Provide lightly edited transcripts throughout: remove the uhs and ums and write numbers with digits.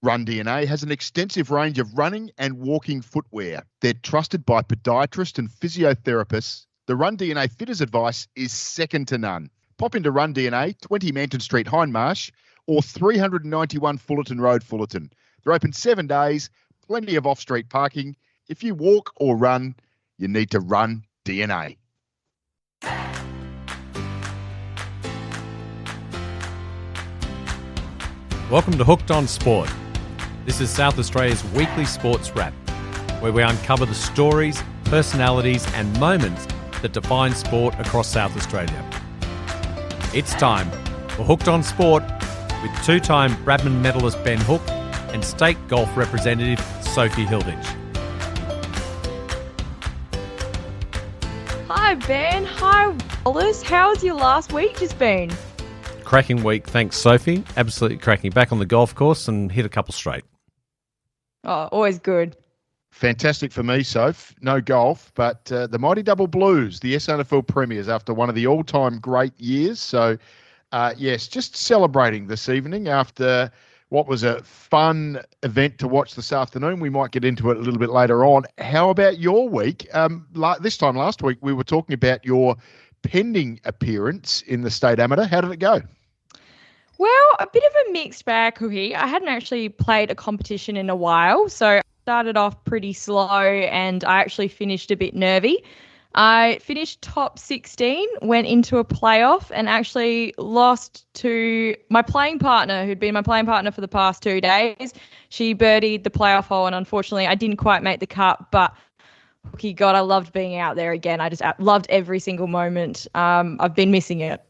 RunDNA has an extensive range of running and walking footwear. They're trusted by podiatrists and physiotherapists. The RunDNA fitter's advice is second to none. Pop into RunDNA, 20 Manton Street, Hindmarsh, or 391 Fullarton Road, Fullarton. They're open 7 days, plenty of off-street parking. If you walk or run, you need to RunDNA. Welcome to Hooked on Sport. This is South Australia's weekly sports wrap, where we uncover the stories, personalities and moments that define sport across South Australia. It's time for Hooked on Sport with two-time Bradman medalist Ben Hook and state golf representative Sophie Hilditch. Hi Ben, hi Wallace. How's your last week just been? Cracking week, thanks Sophie. Absolutely cracking. Back on the golf course and hit a couple straight. Oh, always good. Fantastic for me, Soph. No golf, but the Mighty Double Blues, the SNFL Premiers, after one of the all-time great years. So, yes, just celebrating this evening after what was a fun event to watch this afternoon. We might get into it a little bit later on. How about your week? This time last week, we were talking about your pending appearance in the state amateur. How did it go? Well, a bit of a mixed bag, Hooky. I hadn't actually played a competition in a while, so I started off pretty slow and I actually finished a bit nervy. I finished top 16, went into a playoff and actually lost to my playing partner, who'd been my playing partner for the past 2 days. She birdied the playoff hole and unfortunately I didn't quite make the cut, but Hooky, God, I loved being out there again. I just loved every single moment. I've been missing it.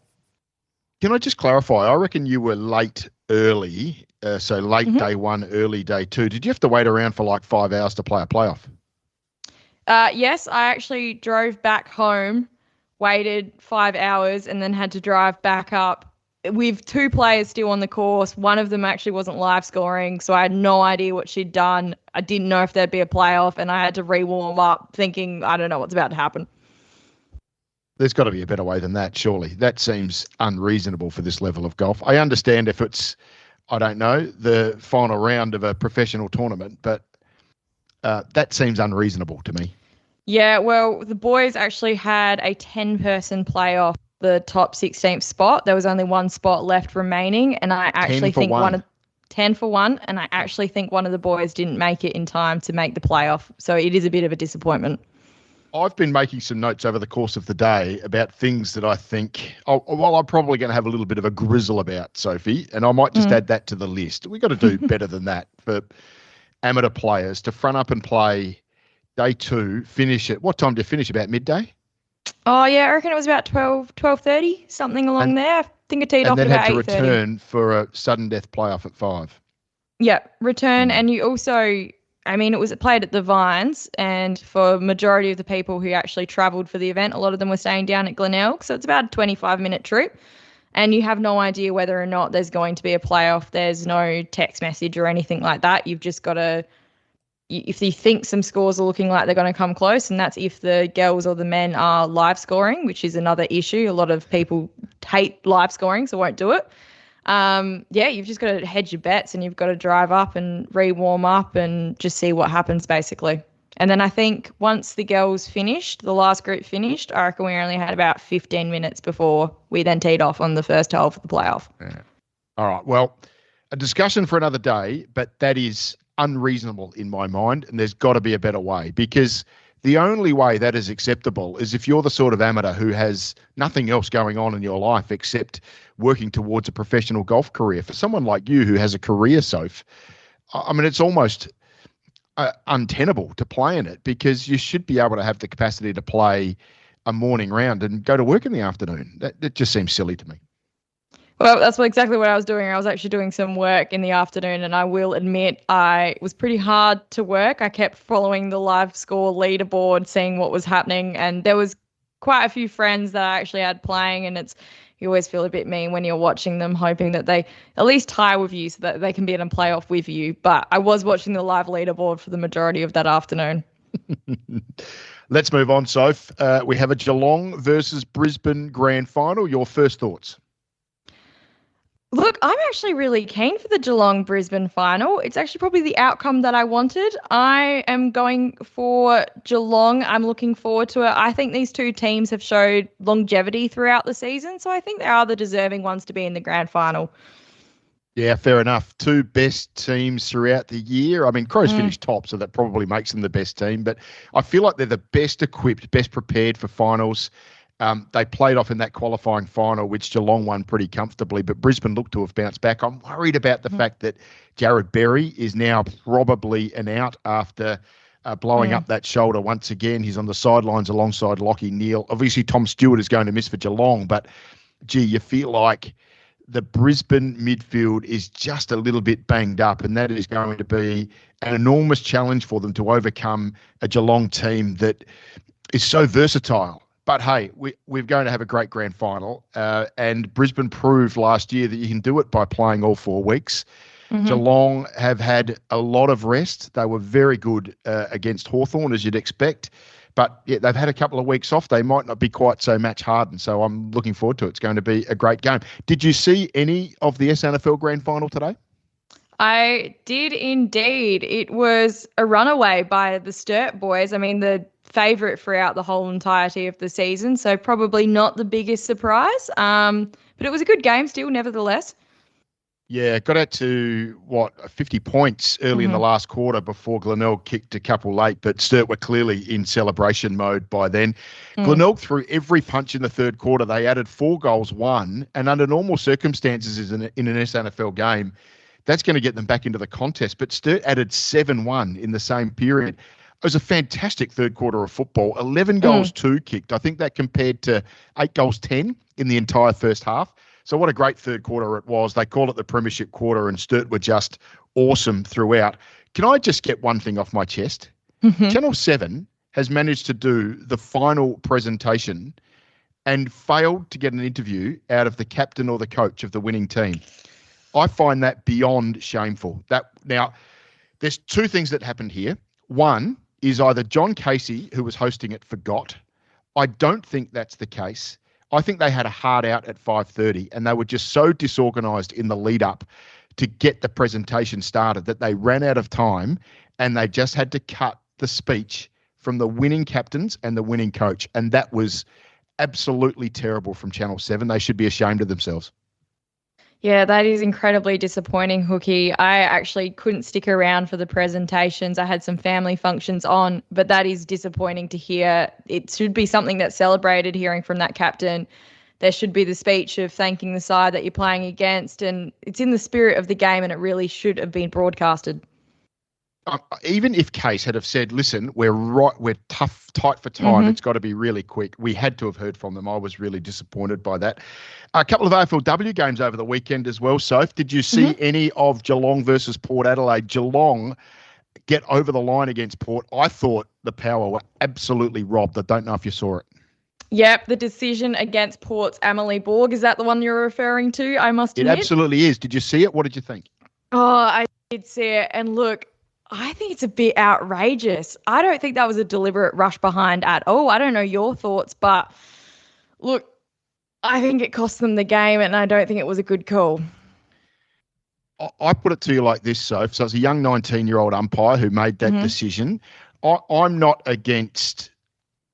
Can I just clarify? I reckon you were late early, so late day one, early day two. Did you have to wait around for like 5 hours to play a playoff? Yes, I actually drove back home, waited 5 hours, and then had to drive back up with two players still on the course. One of them actually wasn't live scoring, so I had no idea what she'd done. I didn't know if there'd be a playoff, and I had to re-warm up thinking, I don't know what's about to happen. There's got to be a better way than that, surely. That seems unreasonable for this level of golf. I understand if it's, I don't know, the final round of a professional tournament, but that seems unreasonable to me. Yeah, well, the boys actually had a 10-person playoff, the top 16th spot. There was only one spot left remaining, and I actually think 10 for one, and I actually think one of the boys didn't make it in time to make the playoff. So it is a bit of a disappointment. I've been making some notes over the course of the day about things that I think, I'm probably going to have a little bit of a grizzle about, Sophie, and I might just add that to the list. We've got to do better than that for amateur players to front up and play day two, finish at, what time did you finish, about midday? Oh, yeah, I reckon it was about 12:30, something along there. I think I teed off at about 8:30. And then had to return for a sudden death playoff at 5. Yeah, return, and you also, I mean, it was played at the Vines, and for majority of the people who actually travelled for the event, a lot of them were staying down at Glenelg, so it's about a 25-minute trip, and you have no idea whether or not there's going to be a playoff. There's no text message or anything like that. You've just got to, if you think some scores are looking like they're going to come close, and that's if the girls or the men are live scoring, which is another issue. A lot of people hate live scoring, so won't do it. You've just got to hedge your bets and you've got to drive up and re-warm up and just see what happens basically. And then I think once the girls finished, the last group finished, I reckon we only had about 15 minutes before we then teed off on the first hole for the playoff. Yeah. All right. Well, a discussion for another day, but that is unreasonable in my mind, and there's got to be a better way, because the only way that is acceptable is if you're the sort of amateur who has nothing else going on in your life except working towards a professional golf career. For someone like you who has a career, Soph, I mean, it's almost untenable to play in it, because you should be able to have the capacity to play a morning round and go to work in the afternoon. That just seems silly to me. Well, that's exactly what I was doing. I was actually doing some work in the afternoon, and I will admit it was pretty hard to work. I kept following the live score leaderboard, seeing what was happening, and there was quite a few friends that I actually had playing, and you always feel a bit mean when you're watching them, hoping that they at least tie with you so that they can be in a playoff with you. But I was watching the live leaderboard for the majority of that afternoon. Let's move on, Soph. We have a Geelong versus Brisbane grand final. Your first thoughts? Look, I'm actually really keen for the Geelong-Brisbane final. It's actually probably the outcome that I wanted. I am going for Geelong. I'm looking forward to it. I think these two teams have showed longevity throughout the season, so I think they are the deserving ones to be in the grand final. Yeah, fair enough. Two best teams throughout the year. I mean, Crows finished top, so that probably makes them the best team. But I feel like they're the best equipped, best prepared for finals. They played off in that qualifying final, which Geelong won pretty comfortably, but Brisbane looked to have bounced back. I'm worried about the fact that Jared Berry is now probably an out after blowing up that shoulder once again. He's on the sidelines alongside Lachie Neale. Obviously, Tom Stewart is going to miss for Geelong, but, gee, you feel like the Brisbane midfield is just a little bit banged up, and that is going to be an enormous challenge for them to overcome a Geelong team that is so versatile. But, hey, we're going to have a great grand final, and Brisbane proved last year that you can do it by playing all 4 weeks. Geelong have had a lot of rest. They were very good against Hawthorn, as you'd expect. But, yeah, they've had a couple of weeks off. They might not be quite so match-hardened, so I'm looking forward to it. It's going to be a great game. Did you see any of the SNFL grand final today? I did indeed. It was a runaway by the Sturt boys. I mean, the favourite throughout the whole entirety of the season, so probably not the biggest surprise. But it was a good game still, nevertheless. Yeah, got out to, 50 points early in the last quarter before Glenelg kicked a couple late, but Sturt were clearly in celebration mode by then. Glenelg threw every punch in the third quarter. They added 4 goals, won, and under normal circumstances in an SNFL game, that's going to get them back into the contest. But Sturt added 7-1 in the same period. It was a fantastic third quarter of football. 11 goals, 2 kicked. I think that compared to 8 goals, 10 in the entire first half. So what a great third quarter it was. They call it the premiership quarter, and Sturt were just awesome throughout. Can I just get one thing off my chest? Channel 7 has managed to do the final presentation and failed to get an interview out of the captain or the coach of the winning team. I find that beyond shameful. Now, there's 2 things that happened here. One is either John Casey, who was hosting it, forgot. I don't think that's the case. I think they had a hard out at 5:30 and they were just so disorganised in the lead up to get the presentation started that they ran out of time and they just had to cut the speech from the winning captains and the winning coach. And that was absolutely terrible from Channel 7. They should be ashamed of themselves. Yeah, that is incredibly disappointing, Hooky. I actually couldn't stick around for the presentations. I had some family functions on, but that is disappointing to hear. It should be something that's celebrated, hearing from that captain. There should be the speech of thanking the side that you're playing against, and it's in the spirit of the game, and it really should have been broadcasted. Even if Case had have said, listen, we're tight for time. It's got to be really quick. We had to have heard from them. I was really disappointed by that. A couple of AFLW games over the weekend as well, Soph. Did you see any of Geelong versus Port Adelaide? Geelong get over the line against Port. I thought the Power were absolutely robbed. I don't know if you saw it. Yep, the decision against Port's Amelie Borg. Is that the one you're referring to? I must admit. It absolutely is. Did you see it? What did you think? Oh, I did see it. And look, I think it's a bit outrageous. I don't think that was a deliberate rush behind at all. I don't know your thoughts, but look, I think it cost them the game and I don't think it was a good call. I put it to you like this, Soph. So it's a young 19-year-old umpire who made that decision. I'm not against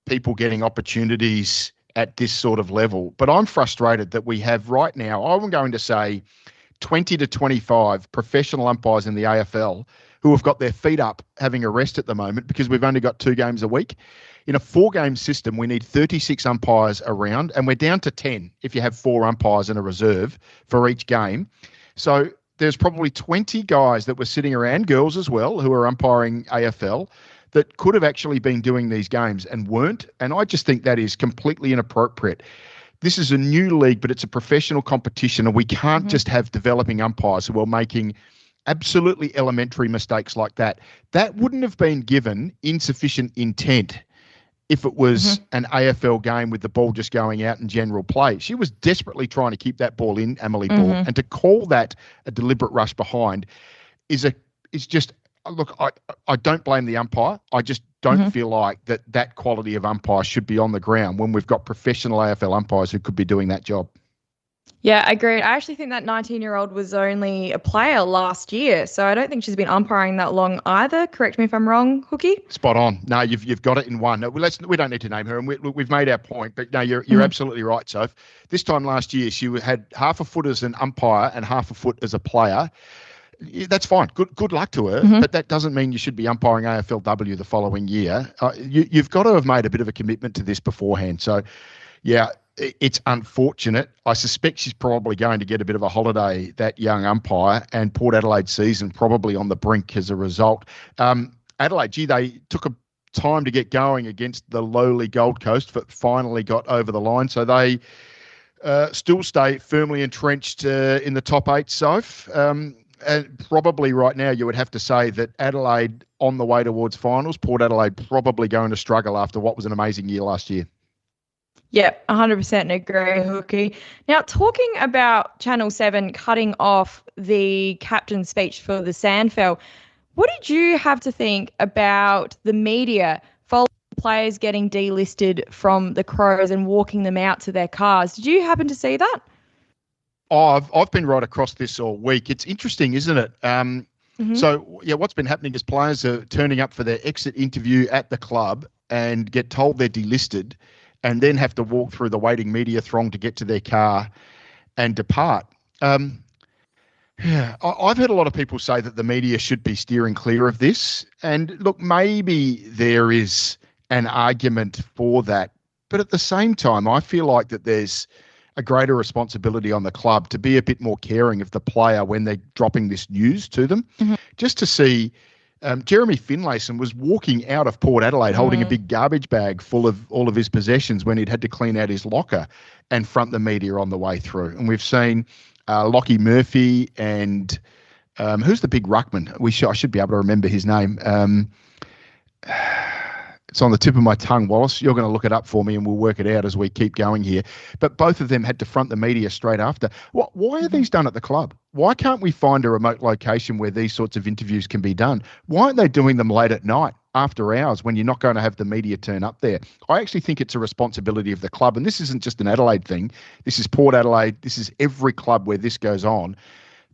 people getting opportunities at this sort of level, but I'm frustrated that we have right now, I'm going to say 20 to 25 professional umpires in the AFL who have got their feet up having a rest at the moment because we've only got 2 games a week. In a 4-game system, we need 36 umpires around, and we're down to 10 if you have 4 umpires in a reserve for each game. So there's probably 20 guys that were sitting around, girls as well, who are umpiring AFL, that could have actually been doing these games and weren't. And I just think that is completely inappropriate. This is a new league, but it's a professional competition, and we can't just have developing umpires who are making absolutely elementary mistakes like that. That wouldn't have been given insufficient intent if it was an AFL game with the ball just going out in general play. She was desperately trying to keep that ball in, Amelie Borg, and to call that a deliberate rush behind is just, look, I don't blame the umpire. I just don't feel like that quality of umpire should be on the ground when we've got professional AFL umpires who could be doing that job. Yeah, I agree. I actually think that 19-year-old was only a player last year, so I don't think she's been umpiring that long either. Correct me if I'm wrong, Hooky. Spot on. No, you've got it in one. No, we don't need to name her, and we've made our point. But no, you're absolutely right, Soph. This time last year, she had half a foot as an umpire and half a foot as a player. That's fine. Good luck to her. But that doesn't mean you should be umpiring AFLW the following year. You've got to have made a bit of a commitment to this beforehand. So, yeah, it's unfortunate. I suspect she's probably going to get a bit of a holiday, that young umpire, and Port Adelaide season probably on the brink as a result. Adelaide, gee, they took a time to get going against the lowly Gold Coast, but finally got over the line. So they still stay firmly entrenched in the top 8, Soph. And probably right now you would have to say that Adelaide on the way towards finals, Port Adelaide probably going to struggle after what was an amazing year last year. Yep, 100% agree, Hooky. Now, talking about Channel 7 cutting off the captain's speech for the Sandfell, what did you have to think about the media following players getting delisted from the Crows and walking them out to their cars? Did you happen to see that? Oh, I've been right across this all week. It's interesting, isn't it? So, yeah, what's been happening is players are turning up for their exit interview at the club and get told they're delisted and then have to walk through the waiting media throng to get to their car and depart. Yeah, I've heard a lot of people say that the media should be steering clear of this. And look, maybe there is an argument for that. But at the same time, I feel like that there's a greater responsibility on the club to be a bit more caring of the player when they're dropping this news to them. Just to see Jeremy Finlayson was walking out of Port Adelaide holding a big garbage bag full of all of his possessions when he'd had to clean out his locker and front the media on the way through. And we've seen Lockie Murphy and who's the big ruckman? I should be able to remember his name. It's on the tip of my tongue, Wallace. You're going to look it up for me and we'll work it out as we keep going here. But both of them had to front the media straight after. Why are these done at the club? Why can't we find a remote location where these sorts of interviews can be done? Why aren't they doing them late at night, after hours, when you're not going to have the media turn up there? I actually think it's a responsibility of the club. And this isn't just an Adelaide thing. This is Port Adelaide. This is every club where this goes on.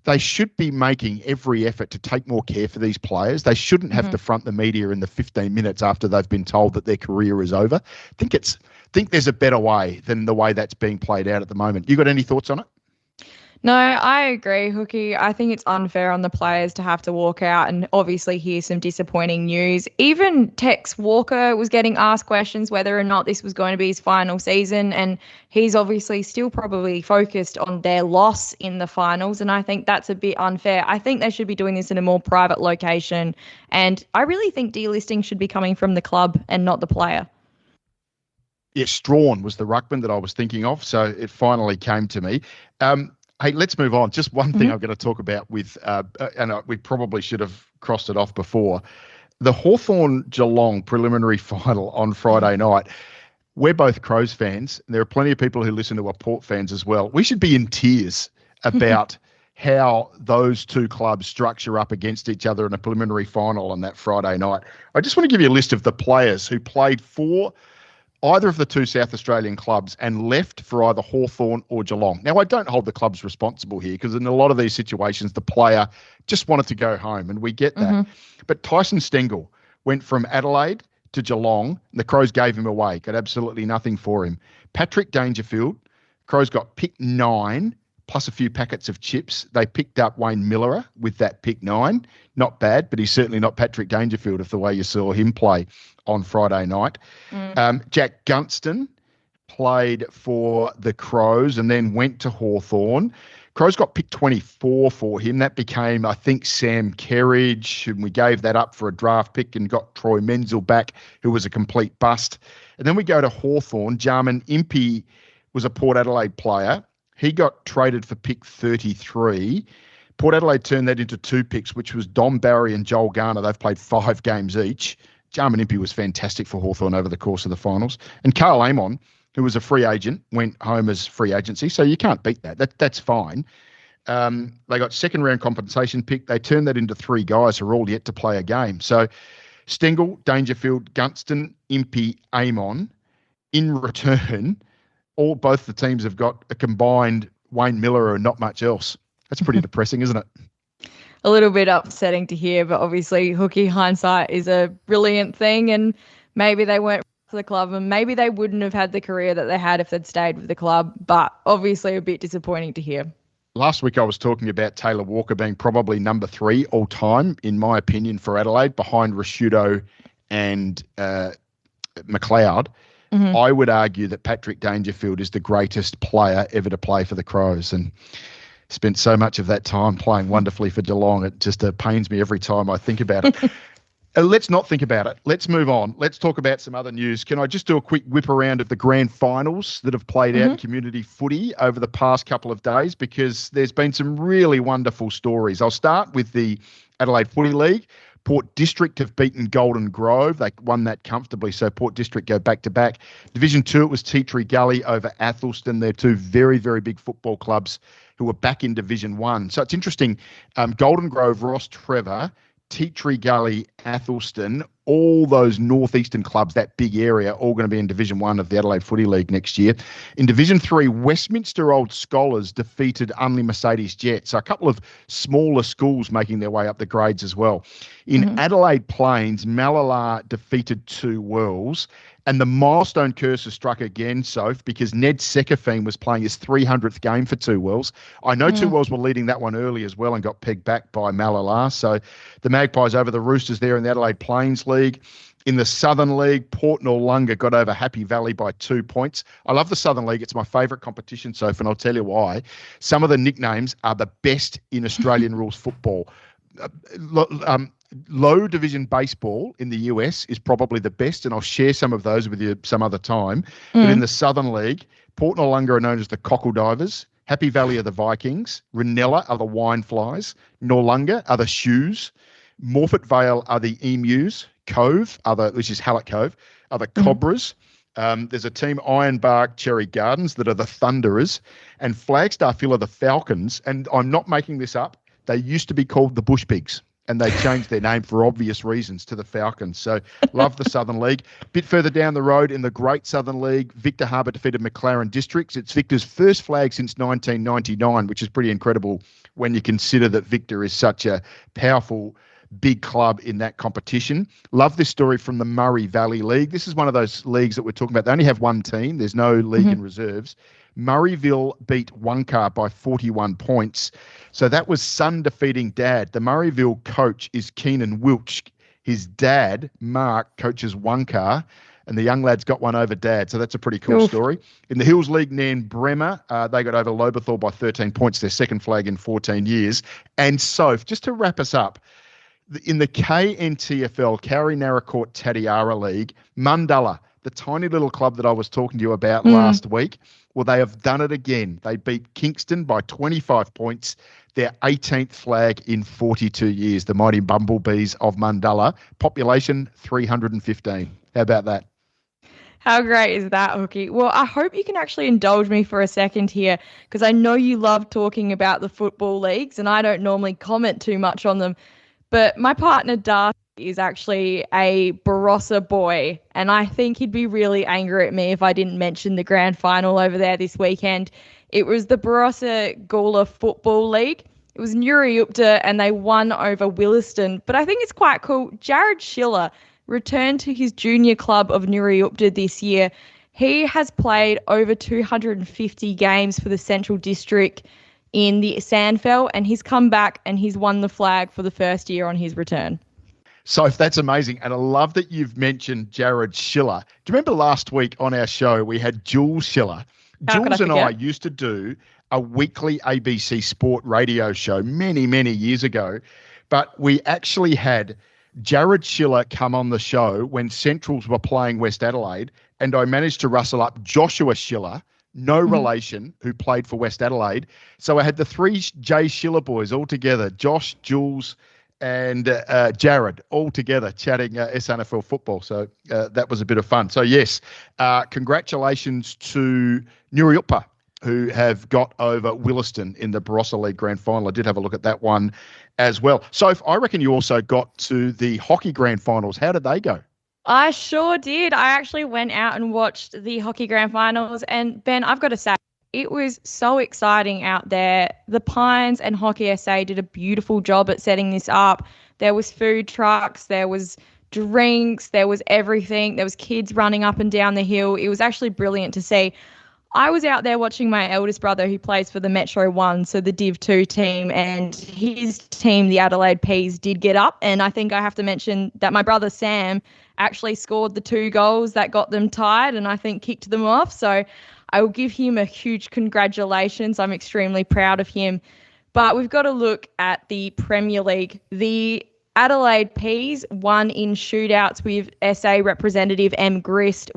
They should be making every effort to take more care for these players. They shouldn't have to front the media in the 15 minutes after they've been told that their career is over. I think there's a better way than the way that's being played out at the moment. You got any thoughts on it? No, I agree, Hooky. I think it's unfair on the players to have to walk out and obviously hear some disappointing news. Even Tex Walker was getting asked questions whether or not this was going to be his final season, and he's obviously still probably focused on their loss in the finals, and I think that's a bit unfair. I think they should be doing this in a more private location, and I really think delisting should be coming from the club and not the player. Yeah, Strawn was the ruckman that I was thinking of, so it finally came to me. Hey, let's move on. Just one thing I'm going to talk about with, we probably should have crossed it off before, the Hawthorn-Geelong preliminary final on Friday night. We're both Crows fans, and there are plenty of people who listen to are Port fans as well. We should be in tears about how those two clubs structure up against each other in a preliminary final on that Friday night. I just want to give you a list of the players who played for either of the two South Australian clubs and left for either Hawthorn or Geelong. Now, I don't hold the clubs responsible here because in a lot of these situations, the player just wanted to go home, and we get that. But Tyson Stengel went from Adelaide to Geelong, and the Crows gave him away, got absolutely nothing for him. Patrick Dangerfield, Crows got pick 9 plus a few packets of chips. They picked up Wayne Millerer with that pick 9. Not bad, but he's certainly not Patrick Dangerfield if the way you saw him play on Friday night. Jack Gunston played for the Crows and then went to Hawthorn. Crows got pick 24 for him. That became, I think, Sam Kerridge, and we gave that up for a draft pick and got Troy Menzel back, who was a complete bust. And then we go to Hawthorn. Jarman Impey was a Port Adelaide player. He got traded for pick 33. Port Adelaide turned that into 2 picks, which was Dom Barry and Joel Garner. They've played 5 games each. Jarman Impey was fantastic for Hawthorn over the course of the finals. And Carl Amon, who was a free agent, went home as free agency. So you can't beat that. That's fine. They got second round compensation pick. They turned that into 3 guys who are all yet to play a game. So Stengel, Dangerfield, Gunston, Impey, Amon. In return, both the teams have got a combined Wayne Miller and not much else. That's pretty depressing, isn't it? A little bit upsetting to hear, but obviously Hooky, hindsight is a brilliant thing, and maybe they weren't for the club and maybe they wouldn't have had the career that they had if they'd stayed with the club, but obviously a bit disappointing to hear. Last week I was talking about Taylor Walker being probably number 3 all time, in my opinion, for Adelaide, behind Rashudo and McLeod. Mm-hmm. I would argue that Patrick Dangerfield is the greatest player ever to play for the Crows, and spent so much of that time playing wonderfully for Geelong. It just pains me every time I think about it. Let's not think about it. Let's move on. Let's talk about some other news. Can I just do a quick whip around of the grand finals that have played out in community footy over the past couple of days? Because there's been some really wonderful stories. I'll start with the Adelaide Footy League. Port District have beaten Golden Grove. They won that comfortably, so Port District go back-to-back. Division 2, it was Tea Tree Gully over Athelston. They're two very, very big football clubs who are back in Division 1. So it's interesting. Golden Grove, Ross Trevor, Tea Tree Gully, Athelston, all those northeastern clubs, that big area, all going to be in Division 1 of the Adelaide Footy League next year. In Division 3, Westminster Old Scholars defeated Unley Mercedes Jet. So a couple of smaller schools making their way up the grades as well. In Adelaide Plains, Malalar defeated Two Worlds. And the milestone curse has struck again, Soph, because Ned Sekafine was playing his 300th game for Two Worlds. I know Two Worlds were leading that one early as well and got pegged back by Malalar. So the Magpies over the Roosters there in the Adelaide Plains League. In the Southern League, Port Noarlunga got over Happy Valley by 2 points. I love the Southern League. It's my favourite competition, Soph, and I'll tell you why. Some of the nicknames are the best in Australian rules football. Low division baseball in the US is probably the best, and I'll share some of those with you some other time. But in the Southern League, Port Noarlunga are known as the Cockle Divers, Happy Valley are the Vikings, Ranella are the Wine Flies, Noarlunga are the Shoes, Morfett Vale are the Emus, Cove, which is Hallett Cove, are the Cobras. There's a team, Ironbark Cherry Gardens, that are the Thunderers, and Flagstaff Hill are the Falcons. And I'm not making this up. They used to be called the Bush Pigs, and they changed their name for obvious reasons to the Falcons. So love the Southern League. A bit further down the road in the Great Southern League, Victor Harbour defeated McLaren Districts. It's Victor's first flag since 1999, which is pretty incredible when you consider that Victor is such a powerful big club in that competition. Love this story from the Murray Valley League. This is one of those leagues that we're talking about. They only have one team. There's no league in reserves. Murrayville beat Wonka by 41 points. So that was son defeating dad. The Murrayville coach is Keenan Wiltsch. His dad, Mark, coaches Wonka, and the young lads got one over dad. So that's a pretty cool story. In the Hills League, Nan Bremer, they got over Lobethal by 13 points, their second flag in 14 years. And Soph, just to wrap us up, in the KNTFL, Cowrie Naracoorte Tatiara League, Mundalla, the tiny little club that I was talking to you about last week, well, they have done it again. They beat Kingston by 25 points, their 18th flag in 42 years, the mighty Bumblebees of Mundalla. Population 315. How about that? How great is that, Hooky? Well, I hope you can actually indulge me for a second here, because I know you love talking about the football leagues, and I don't normally comment too much on them. But my partner, Darcy, is actually a Barossa boy, and I think he'd be really angry at me if I didn't mention the grand final over there this weekend. It was the Barossa Gawler Football League. It was Nuriupta, and they won over Williston. But I think it's quite cool. Jared Schiller returned to his junior club of Nuriupta this year. He has played over 250 games for the Central District in the Sandfell, and he's come back and he's won the flag for the first year on his return. So that's amazing. And I love that you've mentioned Jared Schiller. Do you remember last week on our show, we had Jules Schiller? Jules and I used to do a weekly ABC Sport radio show many, many years ago. But we actually had Jared Schiller come on the show when Centrals were playing West Adelaide. And I managed to rustle up Joshua Schiller, no relation, who played for West Adelaide. So I had the three J Schiller boys all together, Josh, Jules, and Jared, all together chatting SNFL football. So that was a bit of fun. So, yes, congratulations to Nuriupta, who have got over Williston in the Barossa League Grand Final. I did have a look at that one as well. So I reckon you also got to the hockey Grand Finals. How did they go? I sure did. I actually went out and watched the hockey grand finals. And Ben, I've got to say, it was so exciting out there. The Pines and Hockey SA did a beautiful job at setting this up. There was food trucks, there was drinks, there was everything. There was kids running up and down the hill. It was actually brilliant to see. I was out there watching my eldest brother who plays for the Metro 1, so the Div 2 team, and his team, the Adelaide Peas, did get up. And I think I have to mention that my brother Sam actually scored the 2 goals that got them tied and I think kicked them off. So I will give him a huge congratulations. I'm extremely proud of him. But we've got to look at the Premier League. The Adelaide Peas won in shootouts with SA representative M. Grist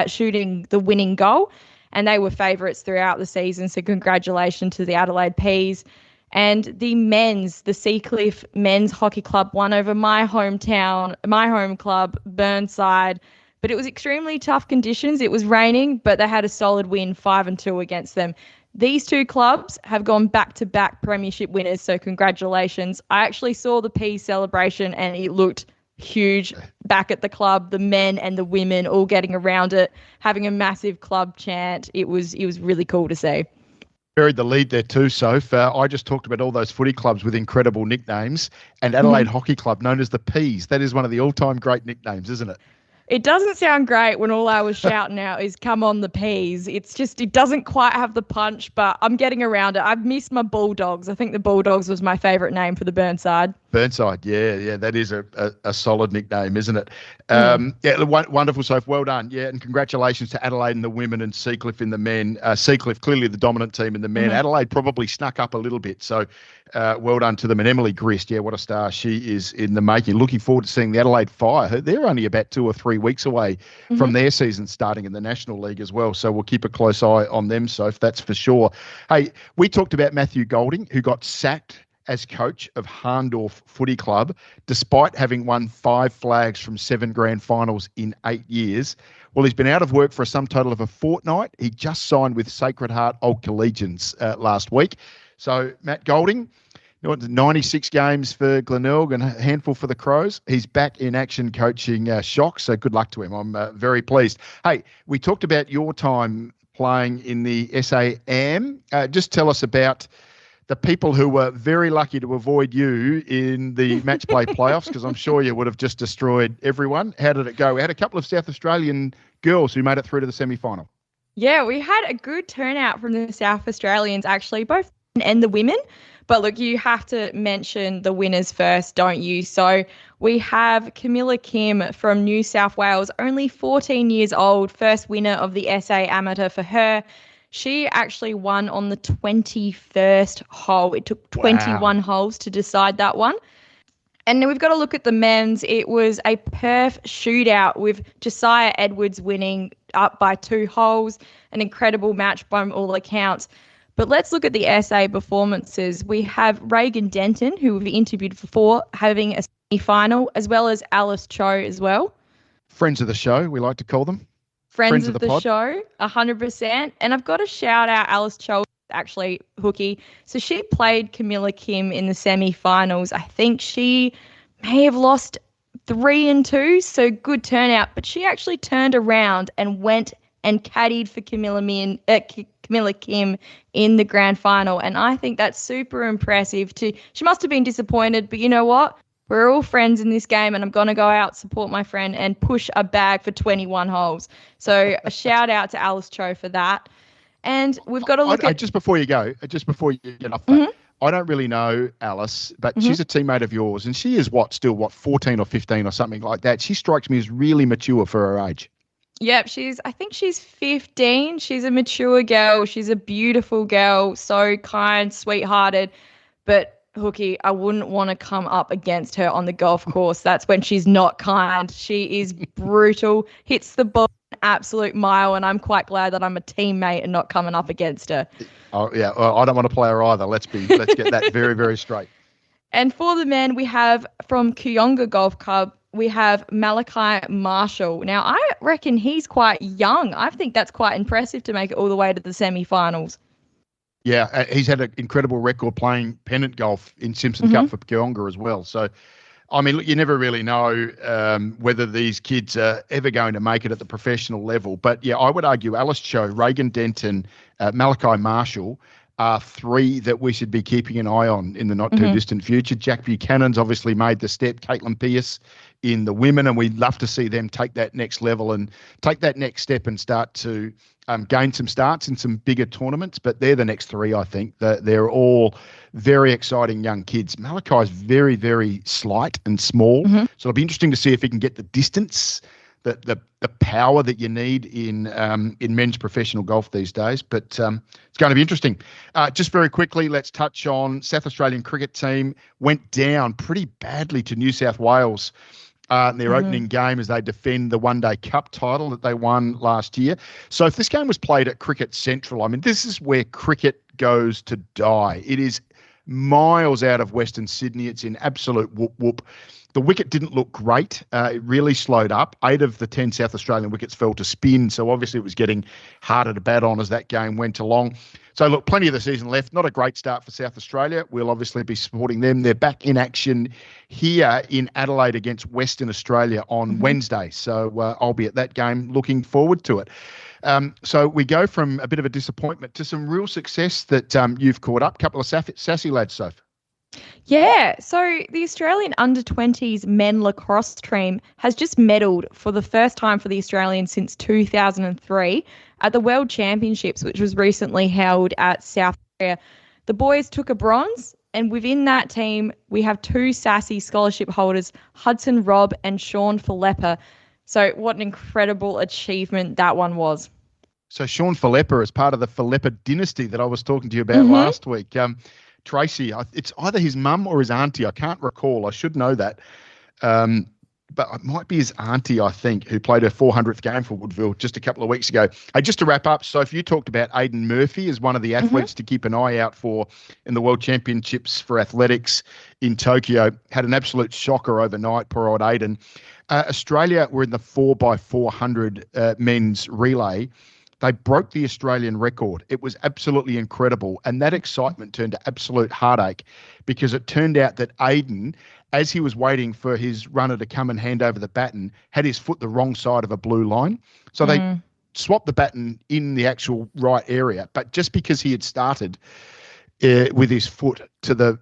shooting the winning goal. And they were favourites throughout the season. So congratulations to the Adelaide Peas. And the Seacliff Men's Hockey Club won over my home club, Burnside. But it was extremely tough conditions. It was raining, but they had a solid win, 5-2 against them. These 2 clubs have gone back-to-back premiership winners, so congratulations. I actually saw the Peas celebration and it looked huge back at the club, the men and the women all getting around it, having a massive club chant. It was really cool to see. Buried the lead there too, Soph. I just talked about all those footy clubs with incredible nicknames, and Adelaide Hockey Club, known as the Peas. That is one of the all-time great nicknames, isn't it? It doesn't sound great when all I was shouting out is "come on the Peas." It's just, it doesn't quite have the punch, but I'm getting around it. I've missed my Bulldogs. I think the Bulldogs was my favourite name for the Burnside. Burnside, yeah, that is a solid nickname, isn't it? Wonderful, Soph. Well done. Yeah, and congratulations to Adelaide and the women and Seacliff in the men. Seacliff, clearly the dominant team in the men. Adelaide probably snuck up a little bit, so well done to them. And Emily Grist, yeah, what a star she is in the making. Looking forward to seeing the Adelaide Fire. They're only about 2 or 3 weeks away from their season starting in the National League as well, so we'll keep a close eye on them, Soph, that's for sure. Hey, we talked about Matthew Golding, who got sacked as coach of Harndorf Footy Club, despite having won 5 flags from 7 grand finals in 8 years. Well, he's been out of work for a sum total of a fortnight. He just signed with Sacred Heart Old Collegians last week. So Matt Golding, 96 games for Glenelg and a handful for the Crows. He's back in action coaching Shock, so good luck to him. I'm very pleased. Hey, we talked about your time playing in the SAM. Just tell us about the people who were very lucky to avoid you in the match play playoffs, because I'm sure you would have just destroyed everyone. How did it go? We had a couple of South Australian girls who made it through to the semi-final. Yeah, we had a good turnout from the South Australians, actually, both men and the women. But look, you have to mention the winners first, don't you? So we have Camilla Kim from New South Wales, only 14 years old, first winner of the SA Amateur for her. She actually won on the 21st hole. It took 21 holes to decide that one. And then we've got to look at the men's. It was a perf shootout with Josiah Edwards winning up by 2 holes. An incredible match by all accounts. But let's look at the SA performances. We have Reagan Denton, who we've interviewed before, having a semi-final, as well as Alice Cho as well. Friends of the show, we like to call them. Friends of the show, 100%. And I've got to shout out Alice Cho, actually, Hooky. So she played Camilla Kim in the semi-finals. I think she may have lost 3-2, so good turnout. But she actually turned around and went and caddied for Camilla Kim in the grand final. And I think that's super impressive. She must have been disappointed, but you know what? We're all friends in this game, and I'm going to go out, support my friend, and push a bag for 21 holes. So a shout out to Alice Cho for that. And we've got to look at... Just before you get off that, I don't really know Alice, but she's a teammate of yours, and she is still 14 or 15 or something like that. She strikes me as really mature for her age. Yep, I think she's 15. She's a mature girl. She's a beautiful girl, so kind, sweethearted. But Hooky, I wouldn't want to come up against her on the golf course. That's when she's not kind. She is brutal, hits the ball an absolute mile, and I'm quite glad that I'm a teammate and not coming up against her. Oh yeah, well, I don't want to play her either. Let's get that very, very straight. And for the men, we have from Kooyonga Golf Club, we have Malachi Marshall. Now, I reckon he's quite young. I think that's quite impressive to make it all the way to the semi-finals. Yeah, he's had an incredible record playing pennant golf in Simpson Cup for Kooyonga as well. So I mean, look, you never really know whether these kids are ever going to make it at the professional level. But yeah, I would argue Alice Cho, Reagan Denton, Malachi Marshall are three that we should be keeping an eye on in the not too distant future. Jack Buchanan's obviously made the step. Caitlin Pierce in the women, and we'd love to see them take that next level and take that next step and start to gain some starts in some bigger tournaments. But they're the next three, I think. They're all very exciting young kids. Malachi's very, very slight and small, so it'll be interesting to see if he can get the distance, the power that you need in men's professional golf these days. But it's going to be interesting. Just very quickly, let's touch on South Australian cricket team went down pretty badly to New South Wales in their opening game as they defend the One Day Cup title that they won last year. So if this game was played at Cricket Central, I mean, this is where cricket goes to die. It is miles out of Western Sydney. It's in absolute whoop-whoop. The wicket didn't look great. It really slowed up. 8 of the 10 South Australian wickets fell to spin, so obviously it was getting harder to bat on as that game went along. So, look, plenty of the season left. Not a great start for South Australia. We'll obviously be supporting them. They're back in action here in Adelaide against Western Australia on Wednesday. So I'll be at that game, looking forward to it. So we go from a bit of a disappointment to some real success that you've caught up. Couple of sassy lads, Soph. Yeah, so the Australian under-20s men lacrosse team has just medalled for the first time for the Australians since 2003 at the World Championships, which was recently held at South Korea. The boys took a bronze, and within that team, we have 2 sassy scholarship holders, Hudson Robb and Sean Fullarton. So what an incredible achievement that one was. So Sean Fullarton is part of the Fullarton dynasty that I was talking to you about last week. Tracy, it's either his mum or his auntie. I can't recall. I should know that. But it might be his auntie, I think, who played her 400th game for Woodville just a couple of weeks ago. Just to wrap up, Sophie, you talked about Aidan Murphy as one of the athletes to keep an eye out for in the World Championships for athletics in Tokyo. Had an absolute shocker overnight, poor old Aidan. Australia were in the 4x400 men's relay. They broke the Australian record. It was absolutely incredible. And that excitement turned to absolute heartache because it turned out that Aidan, as he was waiting for his runner to come and hand over the baton, had his foot the wrong side of a blue line. So they swapped the baton in the actual right area. But just because he had started with his foot to the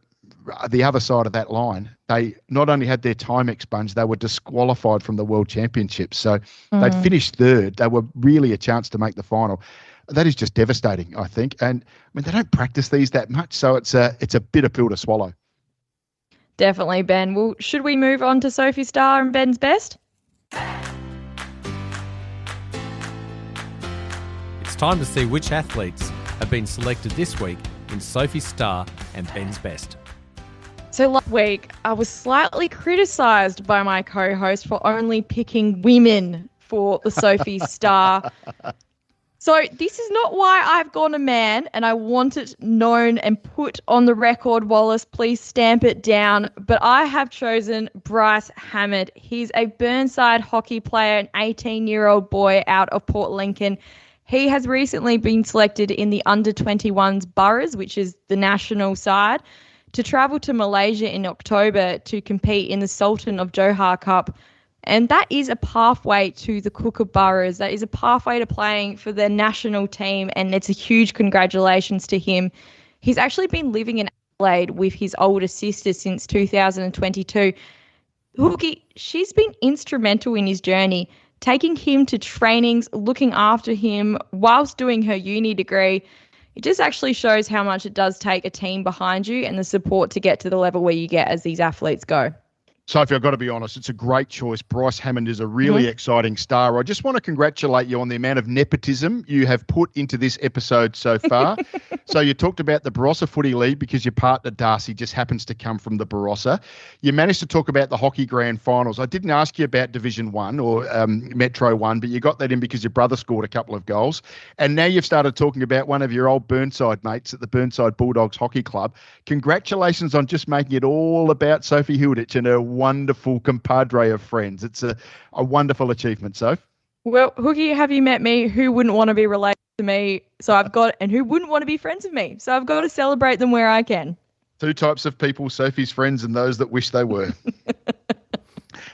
other side of that line, they not only had their time expunged, they were disqualified from the World Championships. So they'd finished third. They were really a chance to make the final. That is just devastating, I think. And I mean, they don't practice these that much, so it's a bitter pill to swallow. Definitely, Ben. Well, should we move on to Sophie Star and Ben's best? It's time to see which athletes have been selected this week in Sophie Star and Ben's best. So last week, I was slightly criticised by my co-host for only picking women for the Sophie Star. So this is not why I've gone a man, and I want it known and put on the record, Wallace. Please stamp it down. But I have chosen Bryce Hammond. He's a Burnside hockey player, an 18-year-old boy out of Port Lincoln. He has recently been selected in the under-21s Boroughs, which is the national side, to travel to Malaysia in October to compete in the Sultan of Johor Cup. And that is a pathway to the Kookaburras. That is a pathway to playing for the national team, and it's a huge congratulations to him. He's actually been living in Adelaide with his older sister since 2022. Hooky, she's been instrumental in his journey, taking him to trainings, looking after him whilst doing her uni degree. It just actually shows how much it does take a team behind you and the support to get to the level where you get as these athletes go. Sophie, I've got to be honest, it's a great choice. Bryce Hammond is a really exciting star. I just want to congratulate you on the amount of nepotism you have put into this episode so far. So you talked about the Barossa Footy League because your partner, Darcy, just happens to come from the Barossa. You managed to talk about the Hockey Grand Finals. I didn't ask you about Division 1 or Metro 1, but you got that in because your brother scored a couple of goals. And now you've started talking about one of your old Burnside mates at the Burnside Bulldogs Hockey Club. Congratulations on just making it all about Sophie Hilditch and her wonderful compadre of friends. It's a wonderful achievement, Soph. Well, Hooky, have you met me? Who wouldn't want to be related to me? And who wouldn't want to be friends with me? So I've got to celebrate them where I can. 2 types of people, Sophie's friends and those that wish they were.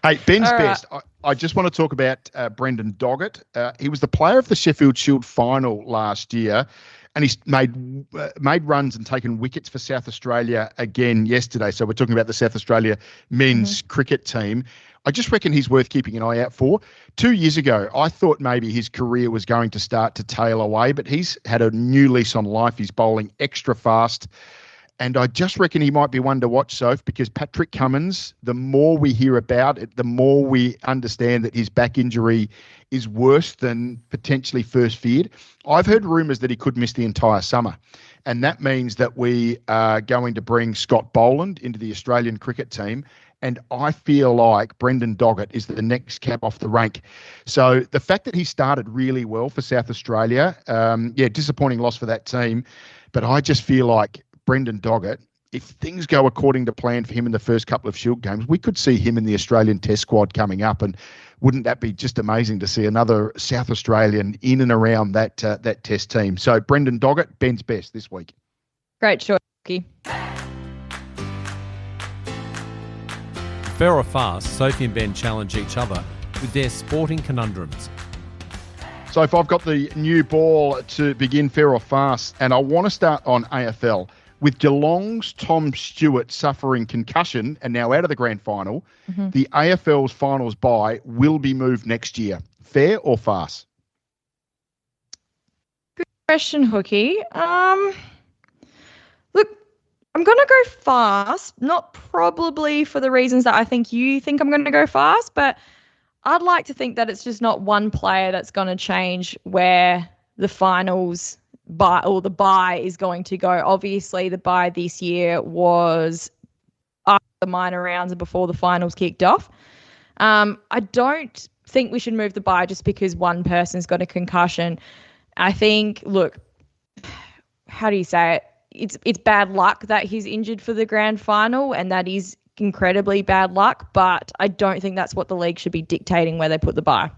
Hey, Ben's All right. best. I just want to talk about Brendan Doggett. He was the player of the Sheffield Shield final last year, and he's made runs and taken wickets for South Australia again yesterday. So we're talking about the South Australia men's cricket team. I just reckon he's worth keeping an eye out for. 2 years ago, I thought maybe his career was going to start to tail away, but he's had a new lease on life. He's bowling extra fast. And I just reckon he might be one to watch, Soph, because Patrick Cummins, the more we hear about it, the more we understand that his back injury is worse than potentially first feared. I've heard rumours that he could miss the entire summer. And that means that we are going to bring Scott Boland into the Australian cricket team. And I feel like Brendan Doggett is the next cab off the rank. So the fact that he started really well for South Australia, disappointing loss for that team. But I just feel like Brendan Doggett, if things go according to plan for him in the first couple of Shield games, we could see him in the Australian Test squad coming up. And wouldn't that be just amazing to see another South Australian in and around that Test team? So Brendan Doggett, Ben's best this week. Great choice, Hooky. Fair or Farce, Sophie and Ben challenge each other with their sporting conundrums. So if I've got the new ball to begin fair or farce, and I want to start on AFL. With Geelong's Tom Stewart suffering concussion and now out of the grand final, the AFL's finals bye will be moved next year. Fair or farce? Good question, Hooky. Look, I'm going to go fast, not probably for the reasons that I think you think I'm going to go fast, but I'd like to think that it's just not one player that's going to change where the finals bye or the bye is going to go. Obviously, the bye this year was after the minor rounds and before the finals kicked off. I don't think we should move the bye just because one person's got a concussion. I think, look, how do you say it? It's bad luck that he's injured for the grand final, and that is incredibly bad luck, but I don't think that's what the league should be dictating where they put the bye.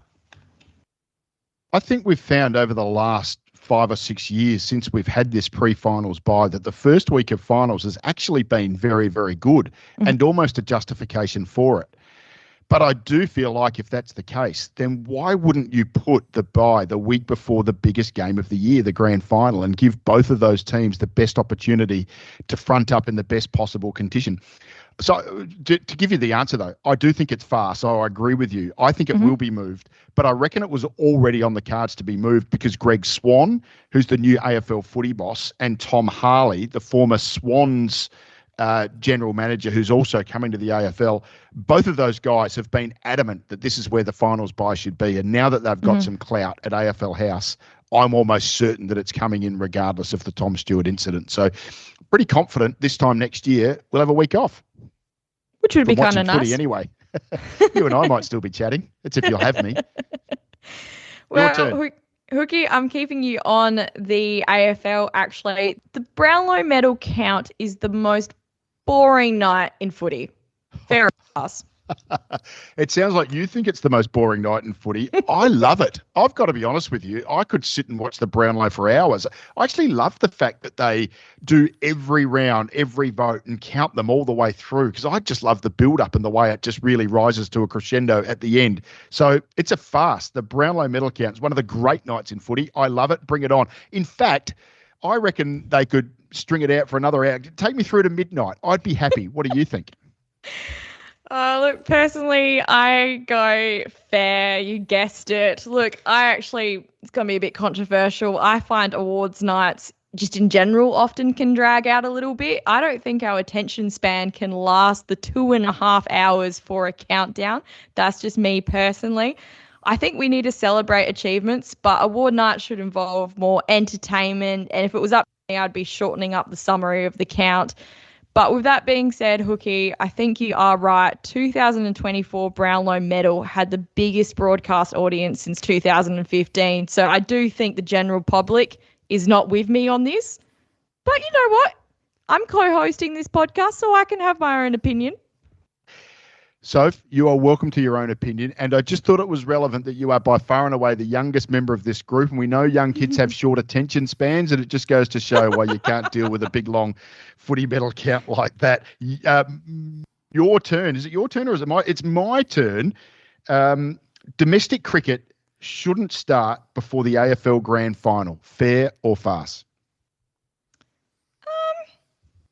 I think we've found over the last 5 or 6 years since we've had this pre-finals bye that the first week of finals has actually been very, very good and almost a justification for it. But I do feel like if that's the case, then why wouldn't you put the bye the week before the biggest game of the year, the grand final, and give both of those teams the best opportunity to front up in the best possible condition? So to give you the answer, though, I do think it's far. So I agree with you. I think it will be moved, but I reckon it was already on the cards to be moved because Greg Swan, who's the new AFL footy boss, and Tom Harley, the former Swans general manager, who's also coming to the AFL, both of those guys have been adamant that this is where the finals bye should be. And now that they've got some clout at AFL House, I'm almost certain that it's coming in regardless of the Tom Stewart incident. So pretty confident this time next year we'll have a week off. Which would be kind of nice. Anyway, you and I might still be chatting. It's if you'll have me. Well, Hooky, I'm keeping you on the AFL, actually. The Brownlow medal count is the most boring night in footy. Fair enough. It sounds like you think it's the most boring night in footy. I love it. I've got to be honest with you. I could sit and watch the Brownlow for hours. I actually love the fact that they do every round, every vote, and count them all the way through, because I just love the build-up and the way it just really rises to a crescendo at the end. So it's a farce. The Brownlow medal count is one of the great nights in footy. I love it. Bring it on. In fact, I reckon they could string it out for another hour. Take me through to midnight. I'd be happy. What do you think? Look, personally, I go fair. You guessed it. Look, it's going to be a bit controversial. I find awards nights just in general often can drag out a little bit. I don't think our attention span can last the 2.5 hours for a countdown. That's just me personally. I think we need to celebrate achievements, but award night should involve more entertainment. And if it was up to me, I'd be shortening up the summary of the count. But with that being said, Hooky, I think you are right. 2024 Brownlow medal had the biggest broadcast audience since 2015. So I do think the general public is not with me on this. But you know what? I'm co-hosting this podcast, so I can have my own opinion. Soph, you are welcome to your own opinion. And I just thought it was relevant that you are by far and away the youngest member of this group. And we know young kids have short attention spans, and it just goes to show why you can't deal with a big, long footy medal count like that. Your Your turn. Is it your turn or is it my? It's my turn. Domestic cricket shouldn't start before the AFL Grand Final. Fair or farce?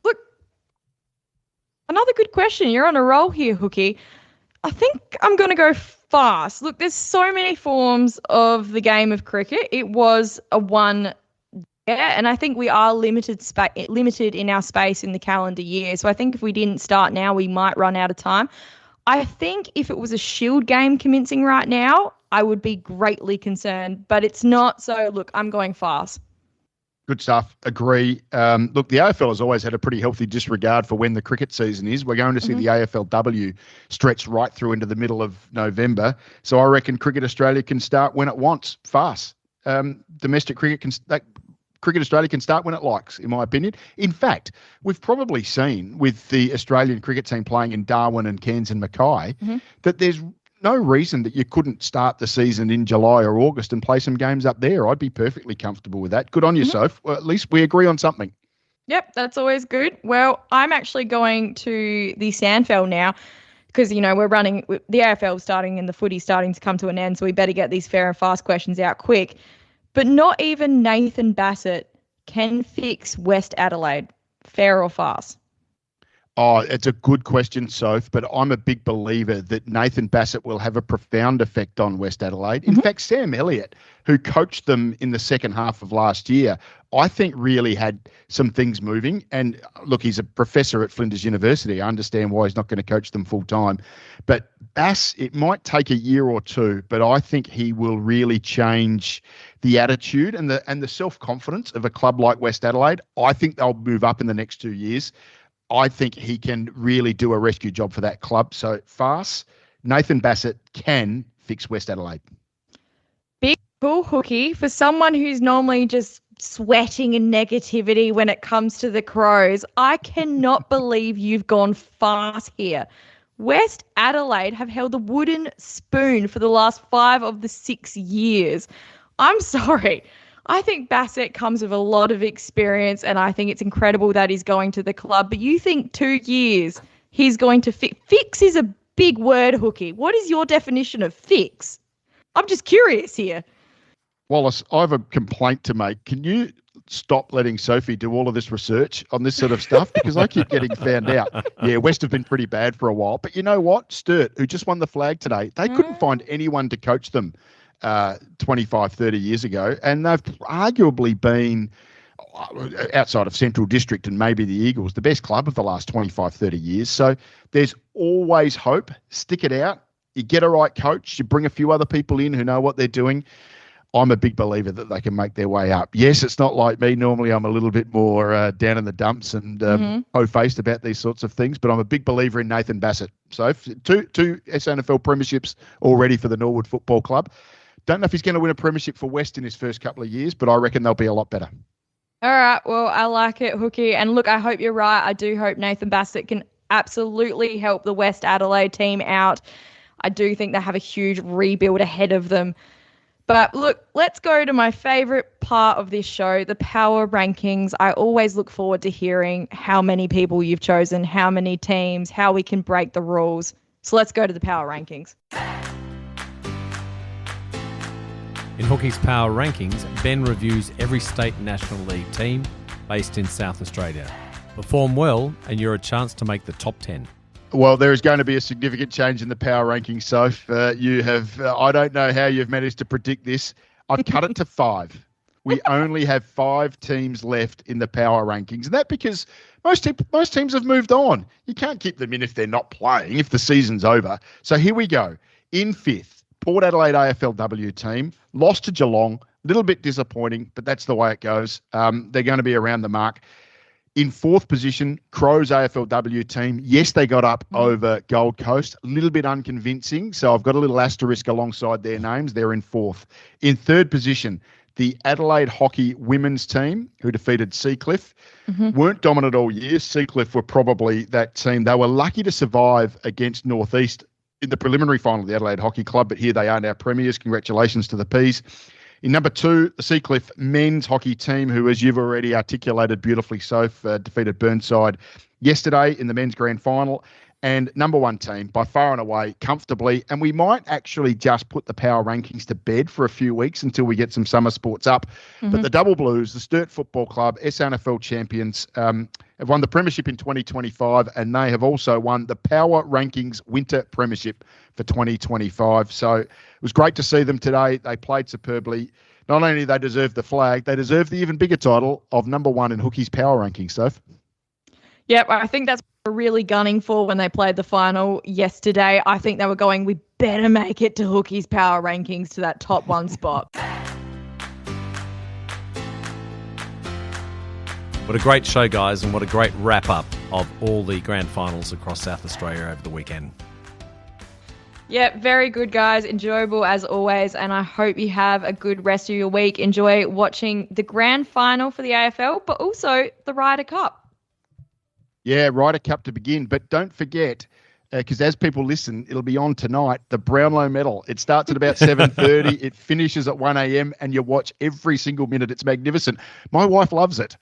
Look, another good question. You're on a roll here, Hooky. I think I'm going to go farce. Look, there's so many forms of the game of cricket. It was a one. Yeah, and I think we are limited in our space in the calendar year. So I think if we didn't start now, we might run out of time. I think if it was a Shield game commencing right now, I would be greatly concerned, but it's not. So look, I'm going farce. Good stuff. Agree. Look, the AFL has always had a pretty healthy disregard for when the cricket season is. We're going to see the AFLW stretch right through into the middle of November. So I reckon Cricket Australia can start when it wants. Farce. Domestic cricket Cricket Australia can start when it likes, in my opinion. In fact, we've probably seen with the Australian cricket team playing in Darwin and Cairns and Mackay that there's no reason that you couldn't start the season in July or August and play some games up there. I'd be perfectly comfortable with that. Good on you, Soph. Well, at least we agree on something. Yep, that's always good. Well, I'm actually going to the Sandfell now because, we're running – the AFL starting and the footy starting to come to an end, so we better get these fair and fast questions out quick. But not even Nathan Bassett can fix West Adelaide. Fair or farce? Oh, it's a good question, Soph, but I'm a big believer that Nathan Bassett will have a profound effect on West Adelaide. In fact, Sam Elliott, who coached them in the second half of last year, I think really had some things moving. And look, he's a professor at Flinders University. I understand why he's not going to coach them full time. But Bass, it might take a year or two, but I think he will really change the attitude and the self-confidence of a club like West Adelaide. I think they'll move up in the next 2 years. I think he can really do a rescue job for that club. So, farce, Nathan Bassett can fix West Adelaide. Big cool, Hooky. For someone who's normally just sweating in negativity when it comes to the Crows, I cannot believe you've gone farce here. West Adelaide have held the wooden spoon for the last 5 of the 6 years. I'm sorry. I think Bassett comes with a lot of experience, and I think it's incredible that he's going to the club. But you think 2 years he's going to fix? Fix is a big word, Hooky. What is your definition of fix? I'm just curious here. Wallace, I have a complaint to make. Can you stop letting Sophie do all of this research on this sort of stuff? Because I keep getting found out. Yeah, West have been pretty bad for a while. But you know what? Sturt, who just won the flag today, they couldn't find anyone to coach them 25, 30 years ago. And they've arguably been, outside of Central District and maybe the Eagles, the best club of the last 25, 30 years. So there's always hope. Stick it out. You get a right coach. You bring a few other people in who know what they're doing. I'm a big believer that they can make their way up. Yes, it's not like me. Normally I'm a little bit more down in the dumps and ho-faced about these sorts of things, but I'm a big believer in Nathan Bassett. So two SANFL premierships already for the Norwood Football Club. Don't know if he's going to win a premiership for West in his first couple of years, but I reckon they'll be a lot better. All right. Well, I like it, Hooky. And look, I hope you're right. I do hope Nathan Bassett can absolutely help the West Adelaide team out. I do think they have a huge rebuild ahead of them. But look, let's go to my favourite part of this show, the power rankings. I always look forward to hearing how many people you've chosen, how many teams, how we can break the rules. So let's go to the power rankings. In Hooky's Power Rankings, Ben reviews every state National League team based in South Australia. Perform well and you're a chance to make the top 10. Well, there is going to be a significant change in the power rankings, Soph. You have, I don't know how you've managed to predict this. I've cut it to 5. We only have 5 teams left in the power rankings. And that's because most teams have moved on. You can't keep them in if they're not playing, if the season's over. So here we go. In 5th, Port Adelaide AFLW team, lost to Geelong. A little bit disappointing, but that's the way it goes. They're going to be around the mark. In 4th position, Crows AFLW team. Yes, they got up over Gold Coast. A little bit unconvincing, so I've got a little asterisk alongside their names. They're in 4th. In 3rd position, the Adelaide Hockey women's team, who defeated Seacliff. Weren't dominant all year. Seacliff were probably that team. They were lucky to survive against Northeast in the preliminary final of the Adelaide Hockey Club, but here they are now premiers. Congratulations to the Peas. In number 2, the Seacliff men's hockey team, who, as you've already articulated beautifully, Soph, defeated Burnside yesterday in the men's grand final. and number one team by far and away, comfortably. And we might actually just put the power rankings to bed for a few weeks until we get some summer sports up. But the Double Blues, the Sturt Football Club, SNFL champions, have won the premiership in 2025, and they have also won the Power Rankings Winter Premiership for 2025. So it was great to see them today. They played superbly. Not only do they deserve the flag, they deserve the even bigger title of number one in Hooky's Power Rankings, Soph. Yep, I think that's what we're really gunning for when they played the final yesterday. I think they were going, we better make it to Hooky's Power Rankings to that top one spot. What a great show, guys, and what a great wrap-up of all the grand finals across South Australia over the weekend. Yep, very good, guys. Enjoyable as always, and I hope you have a good rest of your week. Enjoy watching the grand final for the AFL, but also the Ryder Cup. Yeah, Ryder Cup to begin. But don't forget, because as people listen, it'll be on tonight, the Brownlow Medal. It starts at about 7:30. It finishes at 1 a.m. and you watch every single minute. It's magnificent. My wife loves it.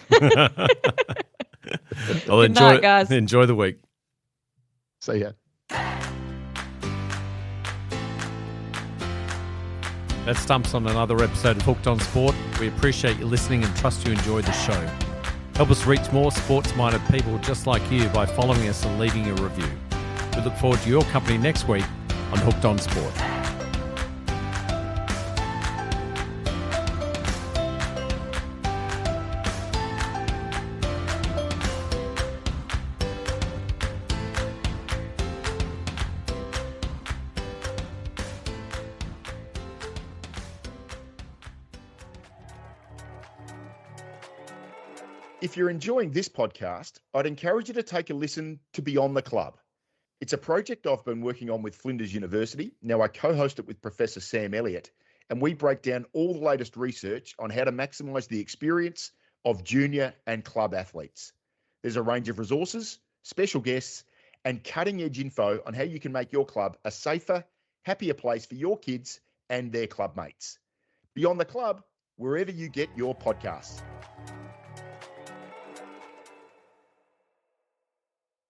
Well, Good night, guys. Enjoy the week. See ya. That stumps on another episode of Hooked on Sport. We appreciate you listening and trust you enjoyed the show. Help us reach more sports-minded people just like you by following us and leaving a review. We look forward to your company next week on Hooked on Sport. If you're enjoying this podcast, I'd encourage you to take a listen to Beyond the Club. It's a project I've been working on with Flinders University. Now I co-host it with Professor Sam Elliott, and we break down all the latest research on how to maximise the experience of junior and club athletes. There's a range of resources, special guests, and cutting-edge info on how you can make your club a safer, happier place for your kids and their club mates. Beyond the Club, wherever you get your podcasts.